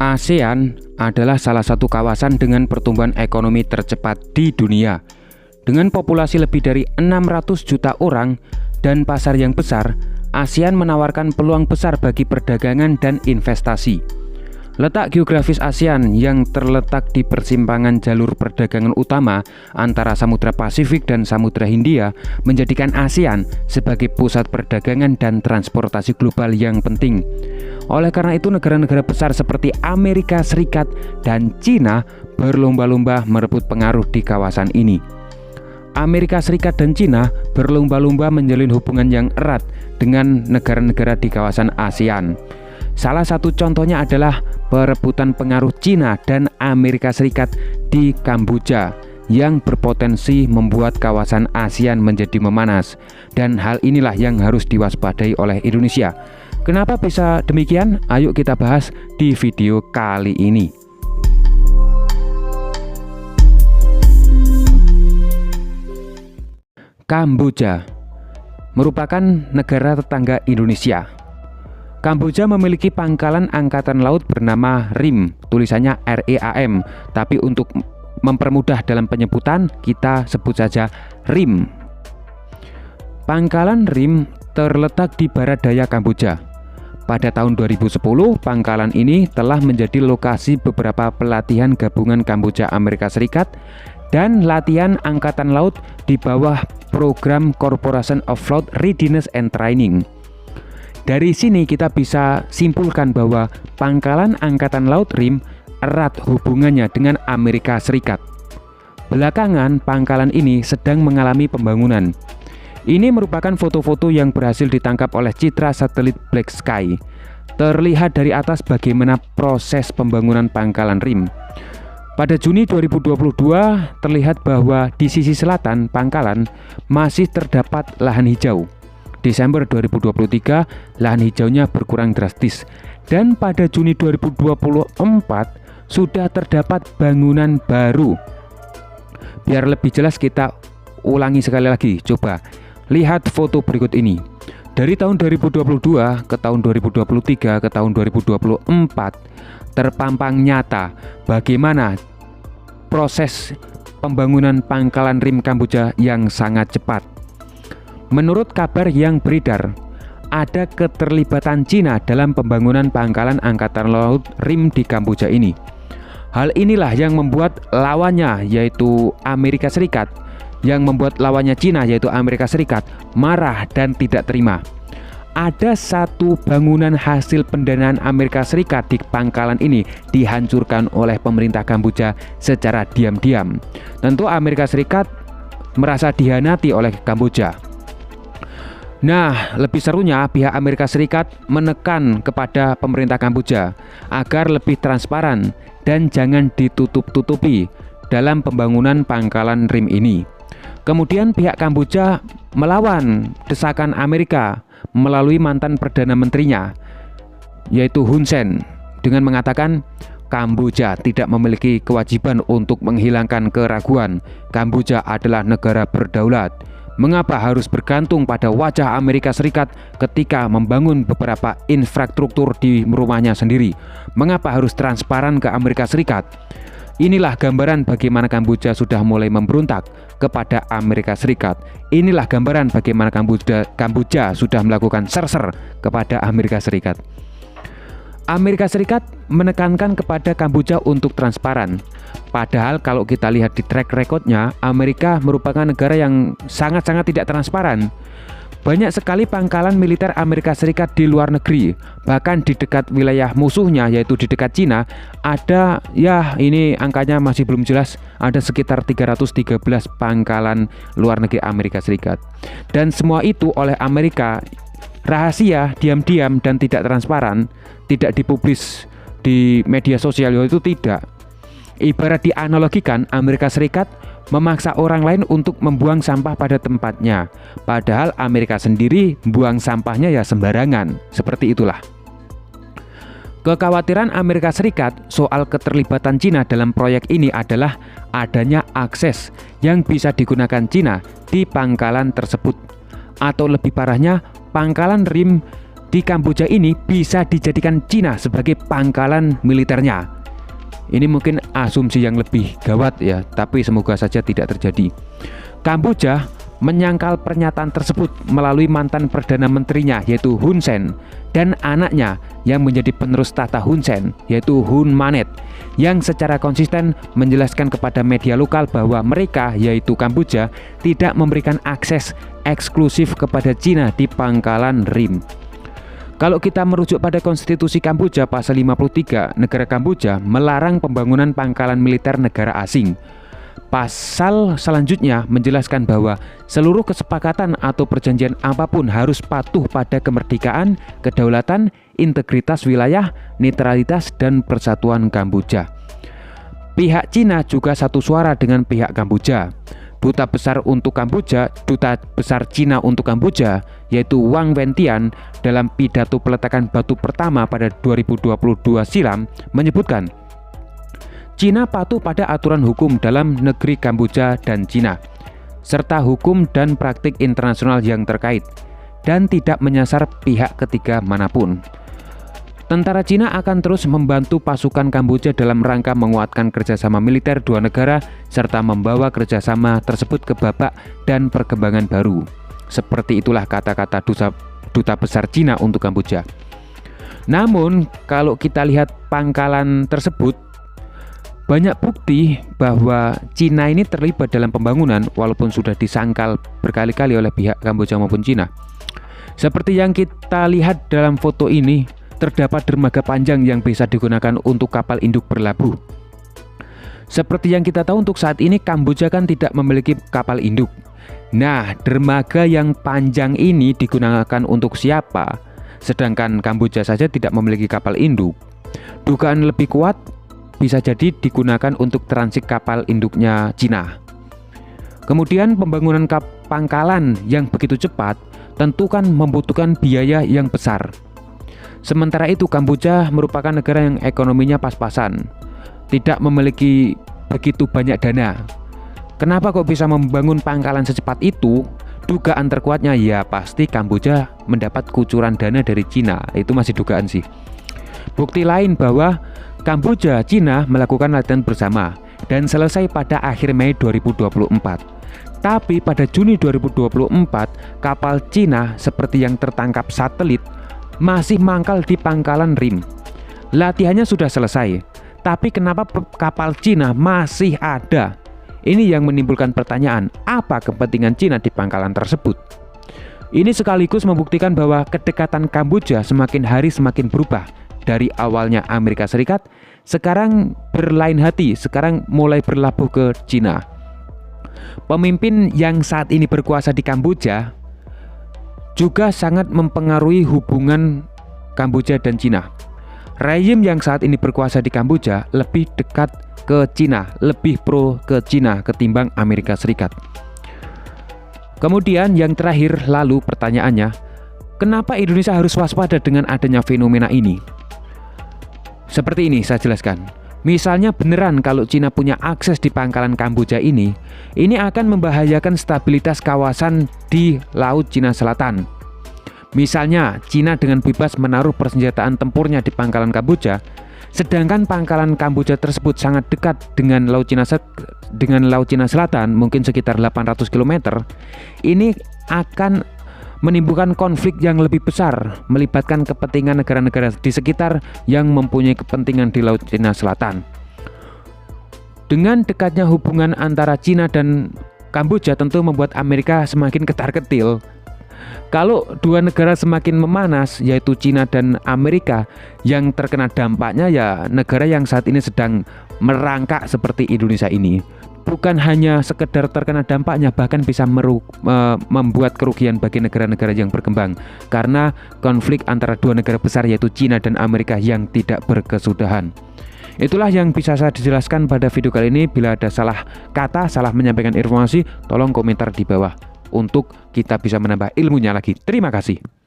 ASEAN adalah salah satu kawasan dengan pertumbuhan ekonomi tercepat di dunia. Dengan populasi lebih dari 600 juta orang dan pasar yang besar, ASEAN menawarkan peluang besar bagi perdagangan dan investasi. Letak geografis ASEAN yang terletak di persimpangan jalur perdagangan utama antara Samudra Pasifik dan Samudra Hindia menjadikan ASEAN sebagai pusat perdagangan dan transportasi global yang penting. Oleh karena itu, negara-negara besar seperti Amerika Serikat dan Cina berlomba-lomba merebut pengaruh di kawasan ini. Amerika Serikat dan Cina berlomba-lomba menjalin hubungan yang erat dengan negara-negara di kawasan ASEAN. Salah satu contohnya adalah perebutan pengaruh Cina dan Amerika Serikat di Kamboja yang berpotensi membuat kawasan ASEAN menjadi memanas. Dan hal inilah yang harus diwaspadai oleh Indonesia. Kenapa bisa demikian? Ayo kita bahas di video kali ini. Kamboja merupakan negara tetangga Indonesia. Kamboja memiliki pangkalan angkatan laut bernama RIM, tulisannya REAM, tapi untuk mempermudah dalam penyebutan kita sebut saja RIM. Pangkalan RIM terletak di barat daya Kamboja. Pada tahun 2010, pangkalan ini telah menjadi lokasi beberapa pelatihan gabungan Kamboja Amerika Serikat dan latihan angkatan laut di bawah program Corporation of Fleet Readiness and Training. Dari sini kita bisa simpulkan bahwa pangkalan angkatan laut RIM erat hubungannya dengan Amerika Serikat. Belakangan pangkalan ini sedang mengalami pembangunan. Ini merupakan foto-foto yang berhasil ditangkap oleh citra satelit Black Sky. Terlihat dari atas bagaimana proses pembangunan pangkalan RIM. Pada Juni 2022 terlihat bahwa di sisi selatan pangkalan masih terdapat lahan hijau. Desember 2023 lahan hijaunya berkurang drastis, dan pada Juni 2024 sudah terdapat bangunan baru. Biar lebih jelas kita ulangi sekali lagi, coba lihat foto berikut ini. Dari tahun 2022 ke tahun 2023 ke tahun 2024 terpampang nyata bagaimana proses pembangunan pangkalan RIM Kamboja yang sangat cepat. Menurut kabar yang beredar, ada keterlibatan Cina dalam pembangunan pangkalan angkatan laut RIM di Kamboja ini. Hal inilah yang membuat lawannya yaitu Amerika Serikat, yang membuat lawannya Cina yaitu Amerika Serikat marah dan tidak terima. Ada satu bangunan hasil pendanaan Amerika Serikat di pangkalan ini dihancurkan oleh pemerintah Kamboja secara diam-diam. Tentu Amerika Serikat merasa dihianati oleh Kamboja. Nah, lebih serunya pihak Amerika Serikat menekan kepada pemerintah Kamboja agar lebih transparan dan jangan ditutup-tutupi dalam pembangunan pangkalan RIM ini. Kemudian pihak Kamboja melawan desakan Amerika melalui mantan Perdana Menterinya, yaitu Hun Sen, dengan mengatakan Kamboja tidak memiliki kewajiban untuk menghilangkan keraguan. Kamboja adalah negara berdaulat. Mengapa harus bergantung pada wajah Amerika Serikat ketika membangun beberapa infrastruktur di rumahnya sendiri? Mengapa harus transparan ke Amerika Serikat? Inilah gambaran bagaimana Kamboja sudah mulai memberontak kepada Amerika Serikat. Inilah gambaran bagaimana Kamboja sudah melakukan serser kepada Amerika Serikat. Amerika Serikat menekankan kepada Kamboja untuk transparan. Padahal kalau kita lihat di track recordnya, Amerika merupakan negara yang sangat-sangat tidak transparan. Banyak sekali pangkalan militer Amerika Serikat di luar negeri, bahkan di dekat wilayah musuhnya yaitu di dekat Cina, ada, ya ini angkanya masih belum jelas, ada sekitar 313 pangkalan luar negeri Amerika Serikat. Dan semua itu oleh Amerika rahasia, diam-diam dan tidak transparan, tidak dipublis di media sosial, itu tidak. Ibarat dianalogikan, Amerika Serikat memaksa orang lain untuk membuang sampah pada tempatnya, padahal Amerika sendiri buang sampahnya ya sembarangan. Seperti itulah. Kekhawatiran Amerika Serikat soal keterlibatan Cina dalam proyek ini adalah adanya akses yang bisa digunakan Cina di pangkalan tersebut. Atau lebih parahnya, pangkalan RIM di Kamboja ini bisa dijadikan Cina sebagai pangkalan militernya. Ini mungkin asumsi yang lebih gawat ya, tapi semoga saja tidak terjadi. Kamboja menyangkal pernyataan tersebut melalui mantan Perdana Menterinya yaitu Hun Sen dan anaknya yang menjadi penerus tahta Hun Sen yaitu Hun Manet, yang secara konsisten menjelaskan kepada media lokal bahwa mereka yaitu Kamboja tidak memberikan akses eksklusif kepada Cina di pangkalan Rim. Kalau kita merujuk pada konstitusi Kamboja pasal 53, negara Kamboja melarang pembangunan pangkalan militer negara asing. Pasal selanjutnya menjelaskan bahwa seluruh kesepakatan atau perjanjian apapun harus patuh pada kemerdekaan, kedaulatan, integritas wilayah, netralitas, dan persatuan Kamboja. Pihak Cina juga satu suara dengan pihak Kamboja. Duta besar Cina untuk Kamboja yaitu Wang Wentian dalam pidato peletakan batu pertama pada 2022 silam menyebutkan Cina patuh pada aturan hukum dalam negeri Kamboja dan Cina, serta hukum dan praktik internasional yang terkait, dan tidak menyasar pihak ketiga manapun. Tentara Cina akan terus membantu pasukan Kamboja dalam rangka menguatkan kerjasama militer dua negara, serta membawa kerjasama tersebut ke babak dan perkembangan baru. Seperti itulah kata-kata Duta Besar Cina untuk Kamboja. Namun, kalau kita lihat pangkalan tersebut, banyak bukti bahwa Cina ini terlibat dalam pembangunan walaupun sudah disangkal berkali-kali oleh pihak Kamboja maupun Cina. Seperti yang kita lihat dalam foto ini, terdapat dermaga panjang yang bisa digunakan untuk kapal induk berlabuh. Seperti yang kita tahu untuk saat ini Kamboja kan tidak memiliki kapal induk. Nah, dermaga yang panjang ini digunakan untuk siapa? Sedangkan Kamboja saja tidak memiliki kapal induk. Dugaan lebih kuat bisa jadi digunakan untuk transit kapal induknya Cina. Kemudian pembangunan pangkalan yang begitu cepat tentu kan membutuhkan biaya yang besar. Sementara itu Kamboja merupakan negara yang ekonominya pas-pasan, tidak memiliki begitu banyak dana. Kenapa kok bisa membangun pangkalan secepat itu? Dugaan terkuatnya ya pasti Kamboja mendapat kucuran dana dari Cina. Itu masih dugaan sih. Bukti lain bahwa Kamboja, Cina melakukan latihan bersama dan selesai pada akhir Mei 2024. Tapi pada Juni 2024, kapal Cina seperti yang tertangkap satelit masih mangkal di pangkalan Rim. Latihannya sudah selesai, tapi kenapa kapal Cina masih ada? Ini yang menimbulkan pertanyaan, apa kepentingan Cina di pangkalan tersebut? Ini sekaligus membuktikan bahwa kedekatan Kamboja semakin hari semakin berubah. Dari awalnya Amerika Serikat, sekarang berlain hati, sekarang mulai berlabuh ke Cina. Pemimpin yang saat ini berkuasa di Kamboja juga sangat mempengaruhi hubungan Kamboja dan Cina. Rezim yang saat ini berkuasa di Kamboja lebih dekat ke Cina, lebih pro ke Cina ketimbang Amerika Serikat. Kemudian yang terakhir lalu pertanyaannya, kenapa Indonesia harus waspada dengan adanya fenomena ini? Seperti ini saya jelaskan. Misalnya beneran kalau Cina punya akses di pangkalan Kamboja ini akan membahayakan stabilitas kawasan di Laut Cina Selatan. Misalnya Cina dengan bebas menaruh persenjataan tempurnya di pangkalan Kamboja, sedangkan pangkalan Kamboja tersebut sangat dekat dengan Laut Cina Selatan, mungkin sekitar 800 km. Ini akan menimbulkan konflik yang lebih besar, melibatkan kepentingan negara-negara di sekitar yang mempunyai kepentingan di Laut Cina Selatan. Dengan dekatnya hubungan antara Cina dan Kamboja tentu membuat Amerika semakin ketar-ketir. Kalau dua negara semakin memanas, yaitu Cina dan Amerika, yang terkena dampaknya ya negara yang saat ini sedang merangkak seperti Indonesia ini. Bukan hanya sekedar terkena dampaknya, bahkan bisa membuat kerugian bagi negara-negara yang berkembang karena konflik antara dua negara besar yaitu Cina dan Amerika yang tidak berkesudahan. Itulah yang bisa saya jelaskan pada video kali ini. Bila ada salah kata, salah menyampaikan informasi, tolong komentar di bawah untuk kita bisa menambah ilmunya lagi. Terima kasih.